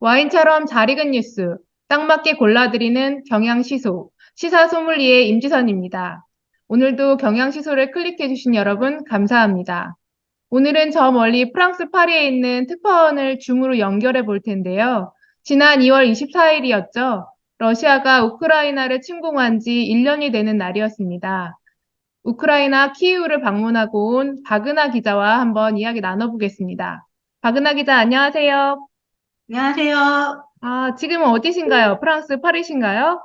와인처럼 잘 익은 뉴스, 딱 맞게 골라드리는 경향시소, 시사 소믈리에 임지선입니다. 오늘도 경향시소를 클릭해주신 여러분 감사합니다. 오늘은 저 멀리 프랑스 파리에 있는 특파원을 줌으로 연결해 볼 텐데요. 지난 2월 24일이었죠. 러시아가 우크라이나를 침공한 지 1년이 되는 날이었습니다. 우크라이나 키이우를 방문하고 온 박은하 기자와 한번 이야기 나눠보겠습니다. 박은하 기자, 안녕하세요. 안녕하세요. 아, 지금은 어디신가요? 프랑스 파리신가요?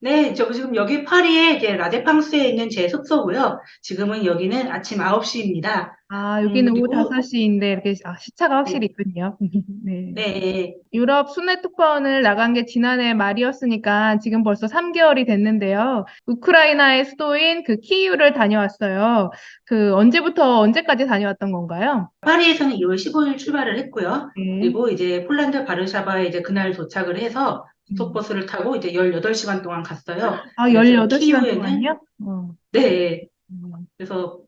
네, 저 지금 여기 파리에 이제 라데팡스에 있는 제 숙소고요. 지금은 여기는 아침 9시입니다. 아, 여기는 오후 그리고 5시인데 이렇게 시차가 확실히 네, 있군요. 네. 네, 유럽 순회 특파원을 나간 게 지난해 말이었으니까 지금 벌써 3개월이 됐는데요. 우크라이나의 수도인 그 키이우를 다녀왔어요. 그 언제부터 언제까지 다녀왔던 건가요? 파리에서는 2월 15일 출발을 했고요. 네. 그리고 이제 폴란드 바르샤바에 이제 그날 도착을 해서 음. 고속버스를 타고 이제 18시간 동안 갔어요. 아, 그래서 18시간 키이우에는 동안요? 네, 음. 그래서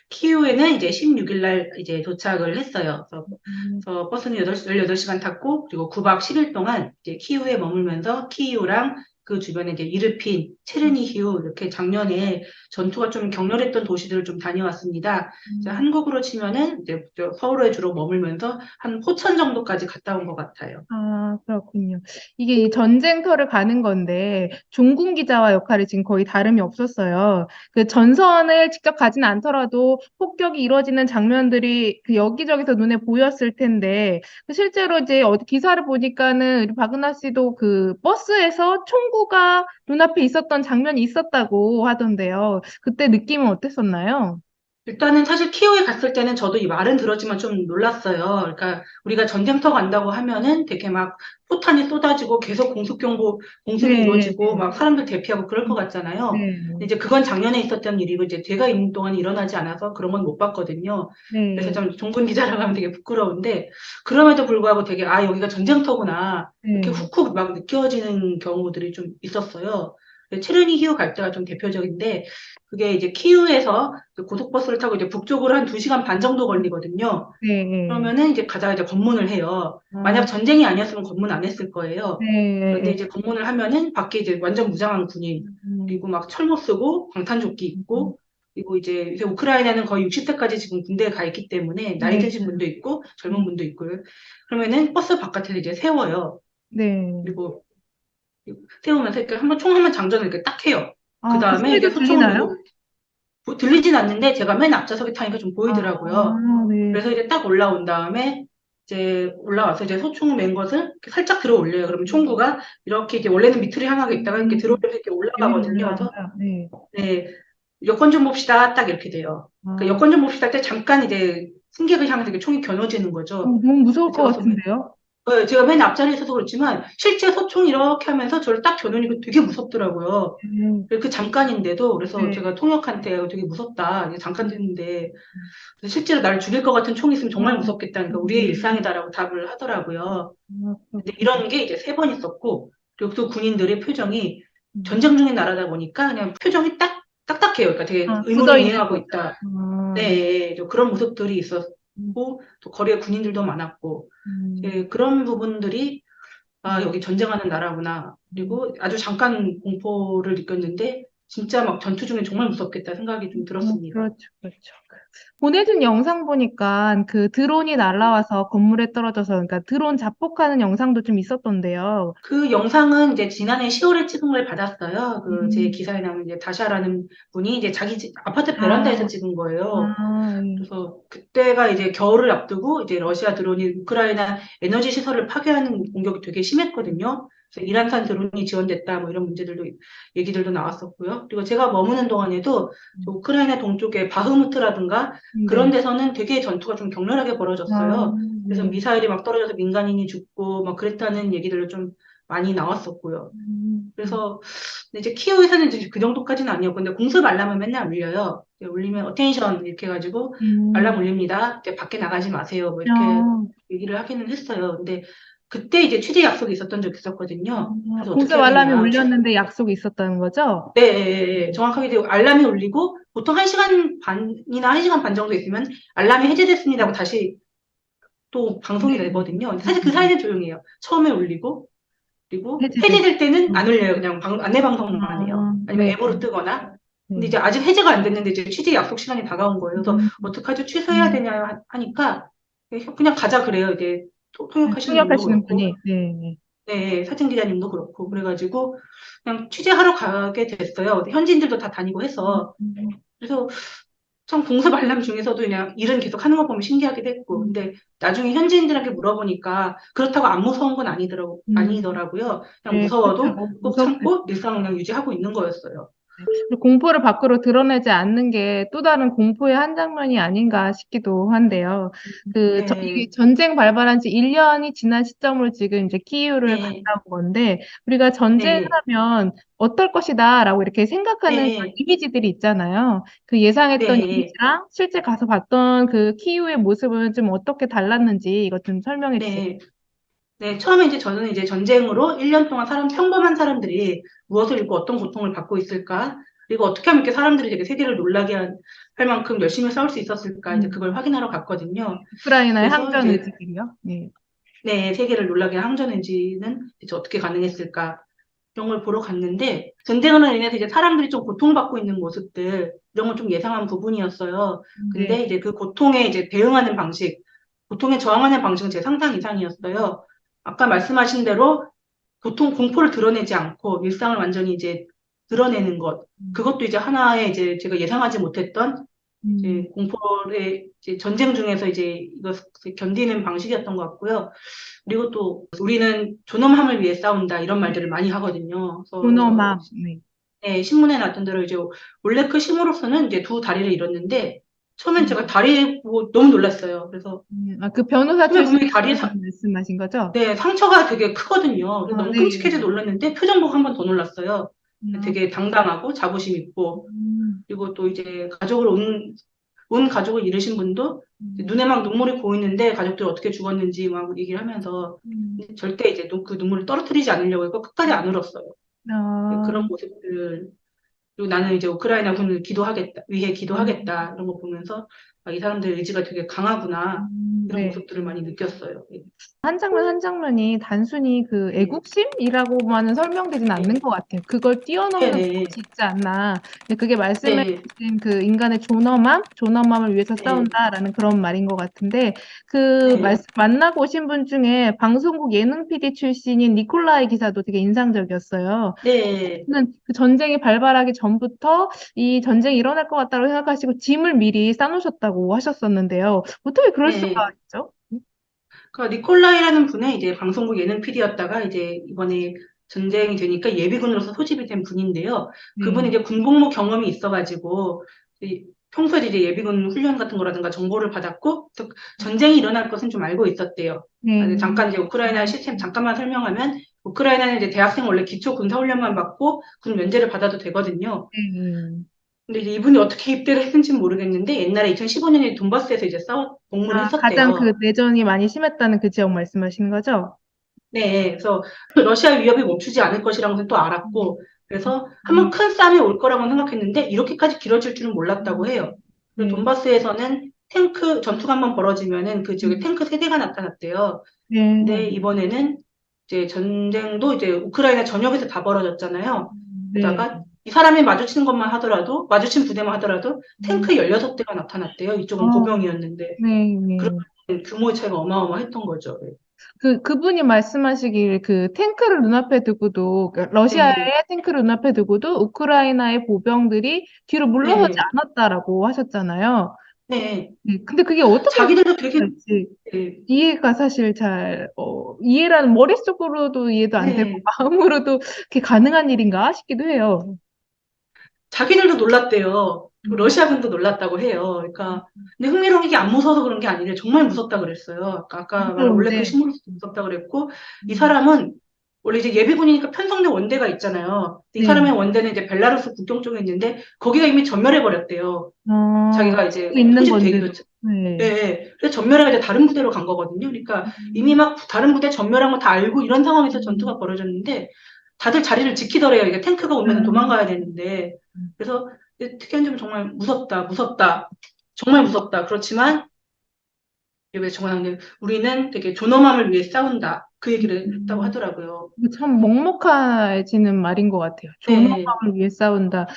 키이우에는 이제 16일 날 이제 도착을 했어요. 음. 그래서 버스는 18시간 탔고, 그리고 9박 10일 동안 이제 키이우에 머물면서 키이우랑 그 주변에 이제 이르핀, 체르니히우 이렇게 작년에 전투가 좀 격렬했던 도시들을 좀 다녀왔습니다. 이제 음. 한국으로 치면은 이제 저 서울에 주로 머물면서 한 포천 정도까지 갔다 온 것 같아요. 아, 그렇군요. 이게 이 전쟁터를 가는 건데, 종군 기자와 역할이 지금 거의 다름이 없었어요. 그 전선을 직접 가진 않더라도 폭격이 이루어지는 장면들이 그 여기저기서 눈에 보였을 텐데, 그 실제로 이제 어디 기사를 보니까는 우리 박은하 씨도 그 버스에서 총구가 눈앞에 있었던 장면이 있었다고 하던데요. 그때 느낌은 어땠었나요? 일단은 사실 키오에 갔을 때는 저도 이 말은 들었지만 좀 놀랐어요. 그러니까 우리가 전쟁터 간다고 하면은 되게 막 포탄이 쏟아지고 계속 공습이 네, 이루어지고 막 사람들 대피하고 그럴 것 같잖아요. 네, 근데 이제 그건 작년에 있었던 일이고 이제 제가 있는 동안 일어나지 않아서 그런 건 못 봤거든요. 그래서 네, 좀 종군 기자라고 하면 되게 부끄러운데 그럼에도 불구하고 되게 아, 여기가 전쟁터구나. 이렇게 네, 훅훅 막 느껴지는 경우들이 좀 있었어요. 체르니히우 갈 때가 좀 대표적인데 그게 이제 키우에서 그 고속버스를 타고 이제 북쪽으로 한 2시간 반 정도 걸리거든요. 네, 네. 그러면은 이제 가다가 이제 검문을 해요. 만약 아, 전쟁이 아니었으면 검문 안 했을 거예요. 그런데 네. 이제 검문을 하면은 밖에 이제 완전 무장한 군인, 음, 그리고 막 철모 쓰고 방탄조끼 음, 입고, 그리고 이제 요새 우크라이나는 거의 60세까지 지금 군대에 가 있기 때문에 나이 네. 드신 분도 있고 젊은 음, 분도 있고요. 그러면은 버스 바깥에 이제 세워요. 네. 그리고 세우면서 이렇게 한번 총 한번 장전을 이렇게 딱 해요. 그 아, 그 다음에 이제 소리도 소총을 들리나요? 들고 들리진 않는데 제가 맨 앞좌석에 타니까 좀 보이더라고요. 아, 네. 그래서 이제 딱 올라온 다음에 이제 올라와서 이제 소총을 맨 것을 이렇게 살짝 들어 올려요. 그러면 총구가 이렇게 이제 원래는 밑으로 향하게 있다가 이렇게 들어 음, 올려서 이렇게 위로 올라가거든요. 그래서 올라간다. 네. 네, 여권 좀 봅시다. 딱 이렇게 돼요. 그 아, 여권 좀 봅시다 할 때 잠깐 이제 승객을 향해서 이렇게 총이 겨눠지는 거죠. 너무 무서울 것 제가 그래서 같은데요? 제가 맨 앞자리에 있어서 그렇지만 실제 소총이 이렇게 하면서 저를 딱 겨누니까 되게 무섭더라고요. 그 잠깐인데도 그래서 네. 제가 통역한테 되게 무섭다. 이게 잠깐 됐는데 실제로 나를 죽일 것 같은 총이 있으면 정말 아, 무섭겠다니까 우리의 일상이다라고 답을 하더라고요. 근데 그렇군요. 이런 게 이제 3번 있었고 그리고 또 군인들의 표정이 음. 전쟁 중인 나라다 보니까 그냥 표정이 딱딱해요. 그러니까 되게 아, 굳어 의무를 있는 이행하고 거죠. 있다. 아, 네, 좀 그런 모습들이 음, 있었고 또 거리에 군인들도 많았고 음, 그런 부분들이 아, 음, 여기 전쟁하는 나라구나. 음. 그리고 아주 잠깐 공포를 느꼈는데 진짜 막 전투 중에 정말 무섭겠다 생각이 좀 들었습니다. 그렇죠, 그렇죠. 보내준 영상 보니까 그 드론이 날라와서 건물에 떨어져서, 그러니까 드론 자폭하는 영상도 좀 있었던데요. 그 영상은 이제 지난해 10월에 찍은 걸 받았어요. 그 제 음, 기사에 나오는 이제 다샤라는 분이 이제 자기 아파트 베란다에서 아, 찍은 거예요. 아, 그래서 그때가 이제 겨울을 앞두고 이제 러시아 드론이 우크라이나 에너지 시설을 파괴하는 공격이 되게 심했거든요. 그래서 이란산 드론이 지원됐다 뭐 이런 문제들도 얘기들도 나왔었고요. 그리고 제가 머무는 동안에도 저 우크라이나 동쪽의 바흐무트라든가 그런 네. 데서는 되게 전투가 좀 격렬하게 아, 벌어졌어요. 그래서 네. 미사일이 막 떨어져서 민간인이 죽고 막 그랬다는 얘기들도 좀 많이 나왔었고요. 음, 음, 그래서 근데 이제 키오에서는 이제 그 정도까지는 아니었고 근데 공습 알람은 맨날 울려요. 이제 울리면 어텐션 이렇게 해가지고 알람 음. 울립니다. 이제 밖에 나가지 마세요. 뭐 이렇게 아, 얘기를 하기는 했어요. 근데 그때 이제 취재 약속이 있었던 적이 있었거든요. 그래서 어떻게 공습 해야 알람이 되냐. 울렸는데 약속이 있었다는 거죠? 네, 예, 예, 예. 정확하게 이제 알람이 울리고 보통 1시간 반이나 1시간 반 정도 있으면 알람이 해제됐습니다 하고 다시 또 방송이 네. 되거든요. 근데 사실 그 사이는 조용해요. 처음에 올리고, 그리고 해제될 해제될 때는 때. 안 올려요. 그냥 안내 방송만 해요. 아, 아니면 네. 앱으로 뜨거나. 근데 네. 이제 아직 해제가 안 됐는데 이제 취재 약속 시간이 다가온 거예요. 그래서 음, 어떡하죠? 취소해야 음. 되냐 하니까 그냥 가자 그래요. 이제 통역하시는 분도 통역하시는 그렇고, 분이, 네. 네, 사진 기자님도 그렇고 그래가지고 그냥 취재하러 가게 됐어요. 현지인들도 다 다니고 해서. 음, 그래서 참 공사발람 중에서도 그냥 일은 계속 하는 거 보면 신기하기도 했고, 음, 근데 나중에 현지인들한테 물어보니까 그렇다고 안 무서운 건 음. 아니더라고요. 그냥 네, 그렇죠. 무서워도 꼭 참고 일상을 그냥 유지하고 있는 거였어요. 그리고 공포를 밖으로 드러내지 않는 게 또 다른 공포의 한 장면이 아닌가 싶기도 한데요. 이 네, 전쟁 발발한 지 1년이 지난 시점으로 지금 이제 키이우를 갔다 네, 온 건데, 우리가 전쟁을 네, 하면 어떨 것이다라고 이렇게 생각하는 그런 네, 이미지들이 있잖아요. 그 예상했던 네, 이미지랑 실제 가서 봤던 그 키이우의 모습은 좀 어떻게 달랐는지 이것 좀 설명해 주세요. 네, 네. 처음에 이제 저는 이제 전쟁으로 1년 동안 평범한 사람들이 무엇을 입고 어떤 고통을 받고 있을까? 그리고 어떻게 하면 이렇게 사람들이 되게 세계를 놀라게 할 만큼 열심히 싸울 수 있었을까? 이제 그걸 음, 확인하러 갔거든요. 우크라이나의 그래서 항전 이제 의지들이요. 네. 네, 세계를 놀라게 한 항전인지는 이제 어떻게 가능했을까? 이런 걸 보러 갔는데, 전쟁으로 인해서 이제 사람들이 좀 고통받고 있는 모습들, 이런 걸 좀 예상한 부분이었어요. 네. 근데 이제 그 고통에 이제 대응하는 방식, 고통에 저항하는 방식은 제 상상 이상이었어요. 아까 말씀하신 대로 공포를 드러내지 않고 일상을 완전히 이제 드러내는 것. 음, 그것도 이제 하나의 이제 제가 예상하지 못했던 음, 이제 공포의 이제 전쟁 중에서 이제 이것을 견디는 방식이었던 것 같고요. 그리고 또 우리는 존엄함을 위해 싸운다 이런 네. 말들을 많이 하거든요. 그래서 존엄함. 네. 네, 신문에 났던 대로 이제 올레크 시무로서는 이제 두 다리를 잃었는데 처음엔 음, 제가 다리 보고 너무 놀랐어요. 그래서 그 변호사 처음에 보면 이 출신이신 다리에 분 말씀하신 거죠? 네, 상처가 되게 크거든요. 그래서 아, 너무 네. 끔찍해서 놀랐는데 표정 보고 한 번 더 놀랐어요. 아, 되게 당당하고 자부심 있고 음, 그리고 또 이제 온 가족을 잃으신 분도 음, 눈에 막 눈물이 고이는데 가족들이 어떻게 죽었는지 막 얘기를 하면서 음, 근데 절대 이제 그 눈물을 떨어뜨리지 않으려고 했고 끝까지 안 울었어요. 네, 아, 그런 모습들 그리고 나는 이제 우크라이나 군을 위해 음, 기도하겠다 이런 거 보면서 아, 이 사람들 의지가 되게 강하구나 이런 네. 모습들을 많이 느꼈어요. 네, 한 장면 한 장면이 단순히 그 애국심이라고만은 설명되진 않는 네, 것 같아요. 그걸 네, 뛰어넘는 네, 무엇이 있지 않나. 근데 그게 말씀해 네, 주신 그 인간의 존엄함을 위해서 네, 싸운다라는 그런 말인 것 같은데, 네, 만나고 오신 분 중에 방송국 예능 PD 출신인 니콜라이 기사도 되게 인상적이었어요. 네, 는 그 전쟁이 발발하기 전부터 이 전쟁이 일어날 것 같다고 생각하시고 짐을 미리 싸놓으셨다고 하셨었는데요. 어떻게 그럴 수가 네. 있죠? 그 니콜라이라는 분은 이제 방송국 예능 PD였다가 이제 이번에 전쟁이 되니까 예비군으로서 소집이 된 분인데요. 그분이 네. 이제 군복무 경험이 있어가지고 평소에 이제 예비군 훈련 같은 거라든가 정보를 받았고 또 전쟁이 일어날 것은 좀 알고 있었대요. 아, 네. 근데 잠깐 이제 우크라이나 시스템 잠깐만 설명하면 우크라이나는 이제 대학생 원래 기초 군사 훈련만 받고 군 면제를 받아도 되거든요. 네. 근데 이제 이분이 어떻게 입대를 했는지는 모르겠는데 옛날에 2015년에 돈바스에서 이제 복무를 가장 그 했었대요. 내전이 많이 심했다는 그 지역 말씀하시는 거죠? 네, 그래서 러시아 위협이 멈추지 않을 것이라는 것을 또 음, 알았고, 그래서 한번 음, 큰 싸움이 올 거라고 생각했는데 이렇게까지 길어질 줄은 몰랐다고 음, 해요. 그리고 네. 돈바스에서는 전투가 한번 벌어지면은 그 지역에 음, 탱크 세대가 나타났대요. 네. 근데 이번에는 이제 전쟁도 이제 우크라이나 전역에서 다 벌어졌잖아요. 네. 게다가 이 사람이 마주친 부대만 하더라도 음, 탱크 16대가 나타났대요. 이쪽은 어, 보병이었는데. 네, 그런 네. 규모의 차이가 어마어마했던 거죠. 그분이 말씀하시길 그 탱크를 눈앞에 두고도, 그러니까 러시아의 네, 탱크를 눈앞에 두고도 우크라이나의 보병들이 뒤로 물러서지 네, 않았다라고 하셨잖아요. 네. 네, 근데 그게 어떻게 자기들도 되게, 될지 네, 이해가 사실 이해라는 머릿속으로도 이해도 안 되고 네. 마음으로도 그게 가능한 일인가 싶기도 해요. 자기들도 놀랐대요. 음, 러시아군도 놀랐다고 해요. 그러니까, 근데 흥미로운 게 안 무서워서 그런 게 아니라 정말 무섭다 그랬어요. 아까 말한 올레크 무서운데, 시무르스도 무섭다 그랬고, 이 음, 사람은 원래 이제 예비군이니까 편성된 원대가 있잖아요. 이 네, 사람의 원대는 이제 벨라루스 국경 쪽에 있는데, 거기가 이미 전멸해버렸대요. 자기가 이제 있는 소집되기도 건데도, 네. 예. 그래서 전멸해가 이제 다른 부대로 간 거거든요. 그러니까 이미 음, 막 다른 부대 전멸한 거 다 알고 이런 상황에서 음, 전투가 벌어졌는데 다들 자리를 지키더래요. 이게 탱크가 오면 음, 도망가야 되는데. 그래서 특이한 점은 정말 무섭다, 무섭다. 정말 무섭다. 그렇지만 그리고 정원왕님, 우리는 되게 존엄함을 위해 싸운다. 그 얘기를 했다고 음, 하더라고요. 이거 참 먹먹해지는 말인 것 같아요. 네, 존엄함을 위해 싸운다.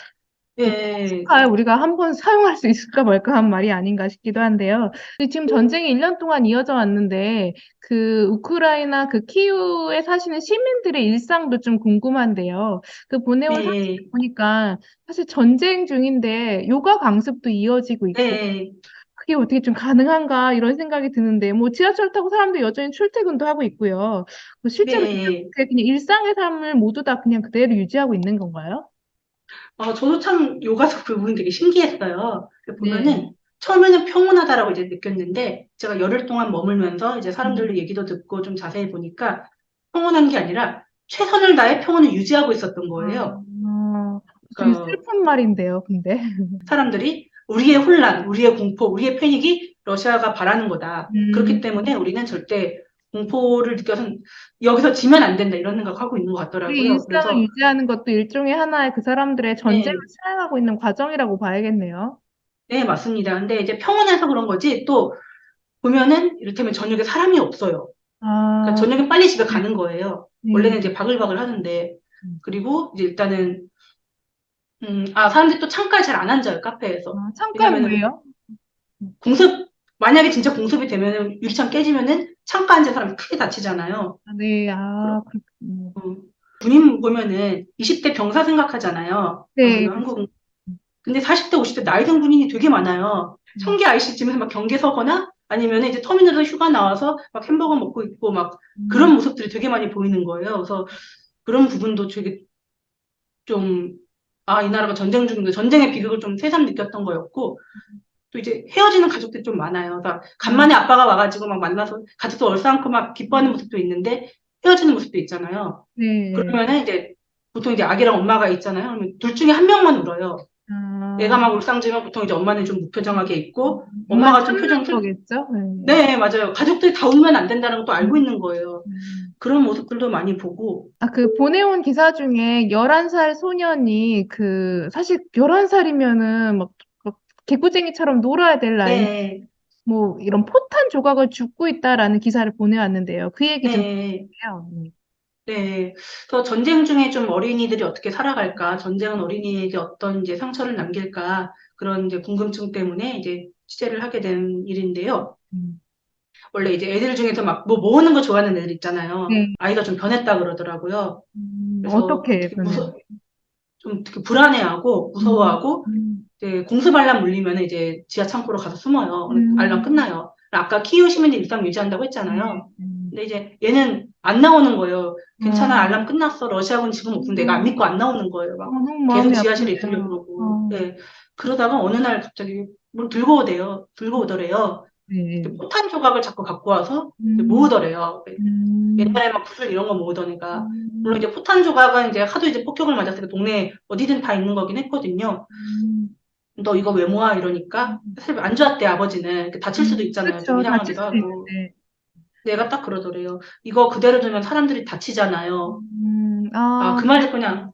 그 네, 클래식할 우리가 한번 사용할 수 있을까 말까 한 말이 아닌가 싶기도 한데요. 근데 지금 전쟁이 1년 동안 이어져 왔는데 그 우크라이나 그 키우에 사시는 시민들의 일상도 좀 궁금한데요. 그 보내온 사진 네, 보니까 사실 전쟁 중인데 요가 강습도 이어지고 있고 네, 그게 어떻게 좀 가능한가 이런 생각이 드는데 뭐 지하철 타고 사람들 여전히 출퇴근도 하고 있고요. 실제로 네. 그냥 일상의 삶을 모두 다 그냥 그대로 유지하고 있는 건가요? 저도 참 요가서 그 부분이 되게 신기했어요. 네. 보면은 처음에는 평온하다라고 이제 느꼈는데 제가 열흘 동안 머물면서 이제 음. 사람들의 얘기도 듣고 좀 자세히 보니까 평온한 게 아니라 최선을 다해 평온을 유지하고 있었던 거예요. 되게 그러니까 슬픈 말인데요, 근데. 사람들이 우리의 혼란, 우리의 공포, 우리의 패닉이 러시아가 바라는 거다. 그렇기 음, 때문에 우리는 절대 공포를 느껴서 여기서 지면 안 된다 이런 생각하고 있는 것 우리 같더라고요. 일상을 그래서 유지하는 것도 일종의 하나의 그 사람들의 전쟁을 네, 치러가고 있는 과정이라고 봐야겠네요. 네, 맞습니다. 근데 이제 평온해서 그런 거지 또 보면은 이를테면 저녁에 사람이 없어요. 그러니까 아, 저녁에 빨리 집에 네. 가는 거예요. 네. 원래는 이제 바글바글 하는데 음. 그리고 이제 일단은 사람들이 또 창가에 잘 안 앉아요, 카페에서. 창가에 왜냐면은 왜요? 공습 만약에 진짜 공습이 되면은 유리창 깨지면은 창가 앉은 사람이 크게 다치잖아요. 네, 그럼 그렇군요. 군인 보면은 20대 병사 생각하잖아요. 네, 우리가 그렇죠. 한국은. 근데 40대, 50대 나이 든 군인이 되게 많아요. 음, 청계 IC쯤에서 막 경계 서거나 아니면 이제 터미널에서 휴가 나와서 막 햄버거 먹고 있고 막 음, 그런 모습들이 되게 많이 보이는 거예요. 그래서 그런 부분도 되게 좀, 이 나라가 전쟁 중인데 전쟁의 비극을 좀 새삼 느꼈던 거였고 또 이제 헤어지는 가족들이 좀 많아요. 그러니까 아, 간만에 아빠가 와가지고 막 만나서 가족도 얼싸안고 막 기뻐하는 모습도 있는데 헤어지는 모습도 있잖아요. 네. 그러면은 이제 보통 이제 아기랑 엄마가 있잖아요. 그러면 둘 중에 한 명만 울어요. 애가 아, 막 울상지면 보통 이제 엄마는 좀 무표정하게 있고 엄마 엄마가 좀 표정 참는 슬 거겠죠? 네. 네, 맞아요. 가족들이 다 울면 안 된다는 것도 알고 음, 있는 거예요. 음. 그런 모습들도 많이 보고 그 보내온 기사 중에 11살 소년이 사실 11살이면은 막 개구쟁이처럼 놀아야 될 나이, 네, 뭐 이런 포탄 조각을 줍고 있다라는 기사를 보내왔는데요. 그 얘기 좀 네, 해요. 네. 네. 그래서 전쟁 중에 좀 어린이들이 어떻게 살아갈까? 전쟁은 어린이에게 어떤 이제 상처를 남길까? 그런 이제 궁금증 때문에 이제 취재를 하게 된 일인데요. 음. 원래 이제 애들 중에서 막 뭐 모으는 거 좋아하는 애들 있잖아요. 네. 아이가 좀 변했다 그러더라고요. 그래서 어떻게 되게 변해요? 좀 되게 불안해하고 음, 무서워하고 음, 이제 공습 알람 울리면 이제 지하 창고로 가서 숨어요. 그럼 알람 음, 끝나요. 아까 키우 시민들 일상 유지한다고 네. 했잖아요. 근데 이제 얘는 안 나오는 거예요. 괜찮아, 아, 알람 끝났어. 러시아군 지금 없는데 내가 안 믿고 안 나오는 거예요. 막 너무 계속 마음이 지하실에 있으려고 아프네요. 그러고. 예. 그러다가 어느 날 갑자기 뭘 들고 오대요. 들고 오더래요. 네. 포탄 조각을 자꾸 갖고 와서 음, 모으더래요. 음, 옛날에 막 구슬 이런 거 모으던 애가. 물론 음, 이제 포탄 조각은 이제 하도 이제 폭격을 맞았으니까 동네에 어디든 다 있는 거긴 했거든요. 음, 너 이거 왜 모아? 이러니까 음, 사실 안 좋았대 아버지는. 다칠 수도 있잖아요. 좀 그렇죠. 다칠 이상하기도 수도 하고. 있는데. 내가 딱 그러더래요. 이거 그대로 두면 사람들이 다치잖아요. 그 말 듣고 그냥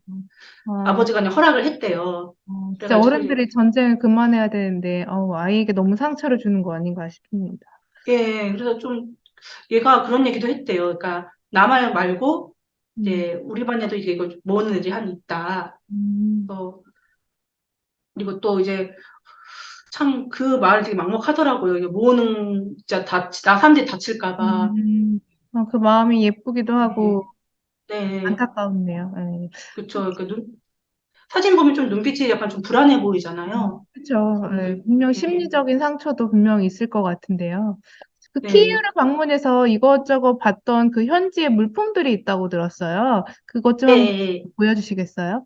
아, 아버지가 그냥 허락을 했대요. 진짜 그래가지고 어른들이 전쟁을 그만해야 되는데, 아이에게 너무 상처를 주는 거 아닌가 싶습니다. 예, 그래서 좀 얘가 그런 얘기도 했대요. 그러니까 나 말 말고 음, 이제 우리 반에도 이제 이거 모으는 애들이 한 있다. 음, 또 그리고 또 이제 참 그 말을 되게 막막하더라고요. 이게 모으는 진짜 나 사람들이 다칠까 봐. 음, 그 마음이 예쁘기도 하고 네, 네, 안타까웠네요. 네. 그쵸. 사진 보면 좀 눈빛이 약간 좀 불안해 보이잖아요. 그렇죠. 그런데 분명 네, 심리적인 상처도 분명히 있을 것 같은데요. 그 네, 키이우를 방문해서 이것저것 봤던 그 현지의 물품들이 있다고 들었어요. 그것 좀 한번 네, 보여주시겠어요?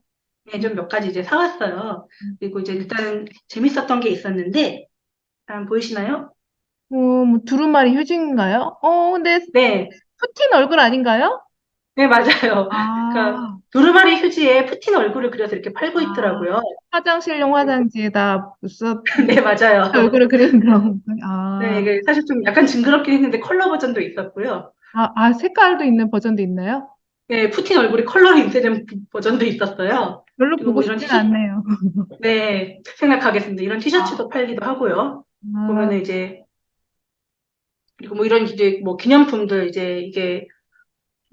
네, 좀 몇 가지 이제 사왔어요. 그리고 이제 일단 재밌었던 게 있었는데, 보이시나요? 뭐 두루마리 휴지인가요? 근데 네, 푸틴 얼굴 아닌가요? 네, 맞아요. 그러니까 아, 두루마리 휴지에 푸틴 얼굴을 그려서 이렇게 팔고 아, 있더라고요. 화장실용 화장지에다 써 네, 맞아요. 얼굴을 그리는 그런 네, 이게 사실 좀 약간 징그럽긴 했는데 컬러 버전도 있었고요. 색깔도 있는 버전도 있나요? 네, 푸틴 얼굴이 컬러로 인쇄된 버전도 있었어요. 별로 그리고 보고 뭐 이런 싶진 티셔츠, 않네요. 네, 생각하겠습니다. 이런 아, 티셔츠도 팔기도 하고요. 아, 보면은 이제 그리고 뭐 이런 이제 뭐 기념품들 이제 이게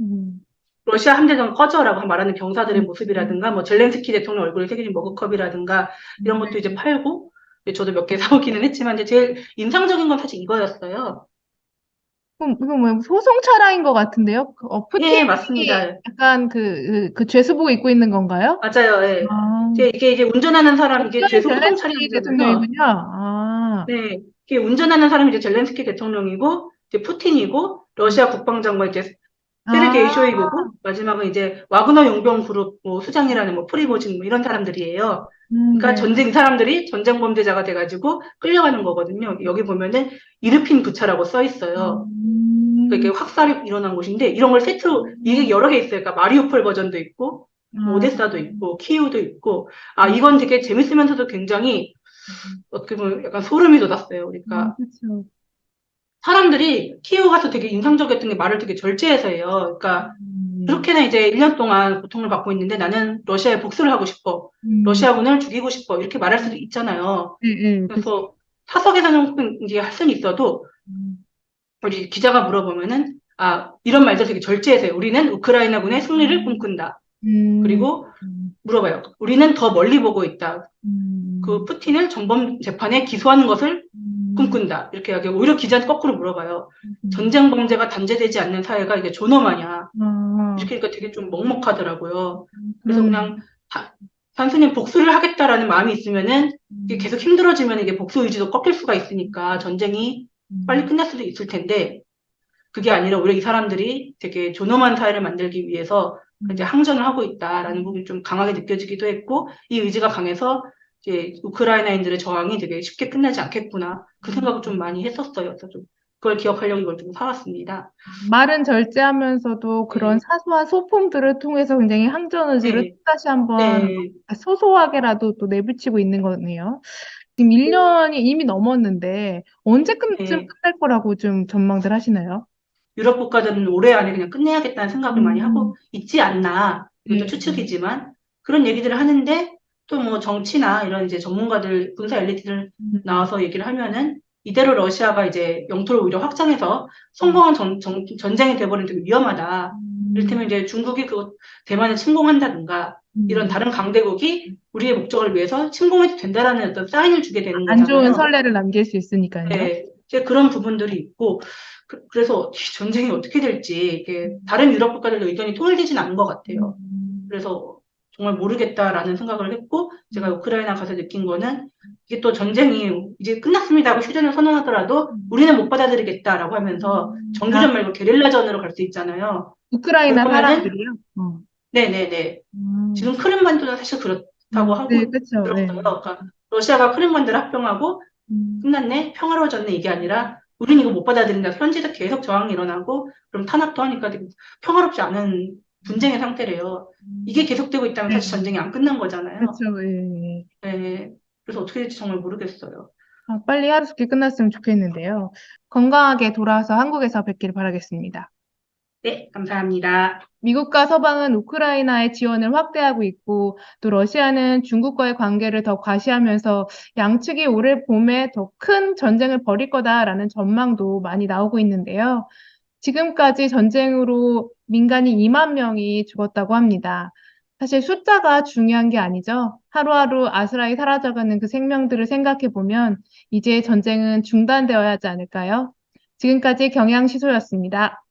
음, 러시아 함대전 꺼져라고 말하는 병사들의 음, 모습이라든가 뭐 젤렌스키 대통령 얼굴을 새겨진 머그컵이라든가 이런 것도 이제 네. 팔고 저도 몇 개 사오기는 했지만 이제 제일 인상적인 건 사실 이거였어요. 그럼 이거 뭐 소송 차량인 것 같은데요? 예, 푸틴이 맞습니다. 약간 그 죄수복 입고 있는 건가요? 맞아요. 예. 아, 이게 운전하는 사람 이게 국장이 죄수 소송 젤렌스키 차량이잖아요. 대통령이군요. 아, 네. 이게 운전하는 사람이 이제 젤렌스키 대통령이고 이제 푸틴이고 러시아 국방장관 이제 세르게이 아, 쇼이구고 마지막은 이제 와그너 용병 그룹 뭐 수장이라는 뭐 프리고진 뭐 이런 사람들이에요. 그러니까 네. 전쟁 사람들이 전쟁 범죄자가 돼가지고 끌려가는 거거든요. 여기 보면은 이르핀 부차라고 써 있어요. 그러니까 이게 확살이 일어난 곳인데 이런 걸 세트로 이게 여러 개 있어요. 그러니까 마리우폴 버전도 있고 뭐 아, 오데사도 있고 키이우도 있고 아 이건 되게 재밌으면서도 굉장히 어떻게 보면 약간 소름이 돋았어요. 그러니까 그렇죠. 사람들이 키이우 가서 되게 인상적이었던 게 말을 되게 절제해서 해요. 그러니까 음, 그렇게는 이제 1년 동안 고통을 받고 있는데 나는 러시아에 복수를 하고 싶어. 음, 러시아군을 죽이고 싶어. 이렇게 말할 수도 있잖아요. 그치. 그래서 사석에서는 혹은 이제 할 수는 있어도 음, 우리 기자가 물어보면은 아, 이런 말들 되게 절제해서 해요. 우리는 우크라이나군의 승리를 음, 꿈꾼다. 음, 그리고 물어봐요. 우리는 더 멀리 보고 있다. 그 음, 푸틴을 정범 재판에 기소하는 것을 음, 꿈꾼다. 이렇게 하게 오히려 기자한테 거꾸로 물어봐요. 음, 전쟁 범죄가 단죄되지 않는 사회가 이게 존엄하냐. 아, 이렇게 하니까 되게 좀 먹먹하더라고요. 그래서 그러네. 그냥 단순히 복수를 하겠다라는 마음이 있으면은 이게 음, 계속 힘들어지면 이게 복수 의지도 꺾일 수가 있으니까 전쟁이 빨리 음, 끝날 수도 있을 텐데 그게 아니라 오히려 이 사람들이 되게 존엄한 사회를 만들기 위해서 이제 음, 항전을 하고 있다라는 부분이 좀 강하게 느껴지기도 했고 이 의지가 강해서 이제 우크라이나인들의 저항이 되게 쉽게 끝나지 않겠구나 그 생각을 좀 많이 했었어요. 그래서 좀 그걸 기억하려고 이걸 좀 사왔습니다. 말은 절제하면서도 그런 네, 사소한 소품들을 통해서 굉장히 항전 의지를 네, 또 다시 한번 네, 소소하게라도 또 내비치고 있는 거네요. 지금 1년이 이미 넘었는데 언제쯤 네. 끝날 거라고 좀 전망들 하시나요? 유럽 국가들은 올해 안에 그냥 끝내야겠다는 생각을 많이 하고 음, 있지 않나. 이것도 네. 추측이지만 그런 얘기들을 하는데 또 뭐 정치나 이런 이제 전문가들, 군사 엘리트들 음, 나와서 얘기를 하면은 이대로 러시아가 이제 영토를 오히려 확장해서 음, 성공한 전쟁이 돼버리면 되게 위험하다. 음, 이를테면 이제 중국이 그 대만을 침공한다든가 이런 음. 다른 강대국이 우리의 목적을 위해서 침공해도 된다라는 어떤 사인을 주게 되는 안 좋은 거잖아요. 선례를 남길 수 있으니까요. 네, 이제 그런 부분들이 있고, 그래서 전쟁이 어떻게 될지, 이게 음, 다른 유럽 국가들도 의견이 통일되진 않은 것 같아요. 음, 그래서 정말 모르겠다라는 생각을 했고, 제가 음, 우크라이나 가서 느낀 거는, 이게 또 전쟁이 이제 끝났습니다 하고 휴전을 선언하더라도, 음. 우리는 못 받아들이겠다라고 하면서, 아, 정규전 말고 게릴라전으로 갈 수 있잖아요. 우크라이나 그러면은, 사람들이요? 네네네. 음, 지금 크림반도는 사실 그렇다고 네, 하고 그렇죠. 네. 들었어요. 그러니까, 러시아가 크림반도를 합병하고, 음, 끝났네? 평화로워졌네? 이게 아니라, 우린 이거 못 받아들인다. 현지에서 계속 저항이 일어나고, 그럼 탄압도 하니까 되게 평화롭지 않은 분쟁의 상태래요. 이게 음, 계속되고 있다면 네, 사실 전쟁이 안 끝난 거잖아요. 그렇죠. 예. 네. 그래서 어떻게 될지 정말 모르겠어요. 아, 빨리 하루속히 끝났으면 좋겠는데요. 건강하게 돌아와서 한국에서 뵙기를 바라겠습니다. 네, 감사합니다. 미국과 서방은 우크라이나의 지원을 확대하고 있고, 또 러시아는 중국과의 관계를 더 과시하면서 양측이 올해 봄에 더 큰 전쟁을 벌일 거다라는 전망도 많이 나오고 있는데요. 지금까지 전쟁으로 민간이 2만 명이 죽었다고 합니다. 사실 숫자가 중요한 게 아니죠. 하루하루 아스라이 사라져가는 그 생명들을 생각해 보면 이제 전쟁은 중단되어야 하지 않을까요? 지금까지 경향시소였습니다.